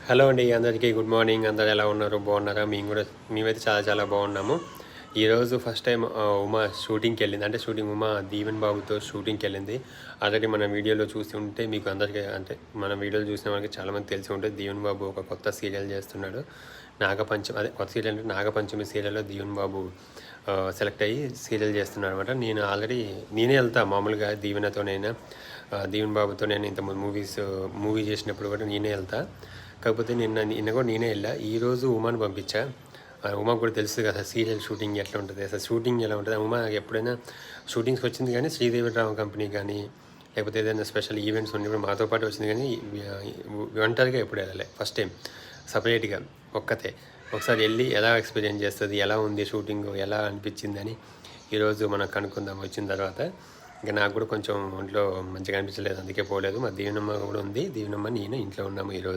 Hello అండి, అందరికీ good morning. అందరు ఎలా ఉన్నారు? బాగున్నారా? మేమైతే చాలా చాలా బాగున్నాము. ఈరోజు ఫస్ట్ టైం ఉమా షూటింగ్కి వెళ్ళింది. అంటే ఉమా దీవెన్ బాబుతో షూటింగ్కి వెళ్ళింది. ఆల్రెడీ మన వీడియోలో చూసి ఉంటే మీకు అందరికీ, అంటే మన వీడియోలు చూసిన వాళ్ళకి చాలామంది తెలిసి ఉంటుంది. దీవెన్ బాబు ఒక కొత్త సీరియల్ చేస్తున్నాడు. నాగపంచమి, అదే కొత్త సీరియల్ అంటే నాగపంచమి సీరియల్లో దీవెన్ బాబు సెలెక్ట్ అయ్యి సీరియల్ చేస్తున్నాడు అనమాట. నేనే వెళ్తా మామూలుగా దీవెనతోనైనా, దీవెన్ బాబుతో నేను ఇంతకుముందు మూవీ చేసినప్పుడు కూడా నేనే వెళ్తా. కాకపోతే నిన్న కూడా నేనే వెళ్ళా. ఈరోజు ఉమాను పంపించా. ఉమాకు కూడా తెలుసు కదా సీరియల్ షూటింగ్ ఎట్లా ఉంటుంది, అసలు షూటింగ్ ఎలా ఉంటుంది. ఉమా ఎప్పుడైనా షూటింగ్స్కి వచ్చింది, కానీ శ్రీదేవి డ్రామా కంపెనీ కానీ లేకపోతే ఏదైనా స్పెషల్ ఈవెంట్స్ ఉన్నప్పుడు మాతో పాటు వచ్చింది, కానీ ఒంటరిగా ఎప్పుడు వెళ్ళలే. ఫస్ట్ టైం సపరేట్గా ఒక్కతే ఒకసారి వెళ్ళి ఎలా ఎక్స్పీరియన్స్ చేస్తుంది, ఎలా ఉంది షూటింగ్, ఎలా అనిపించింది అని ఈరోజు మనం కనుక్కుందాం వచ్చిన తర్వాత. ఇంకా నాకు కూడా కొంచెం ఒంట్లో మంచిగా అనిపించలేదు, అందుకే పోలేదు. మా దీవెనమ్మ కూడా ఉంది. దీవెనమ్మ నేను ఇంట్లో ఉన్నాము ఈరోజు.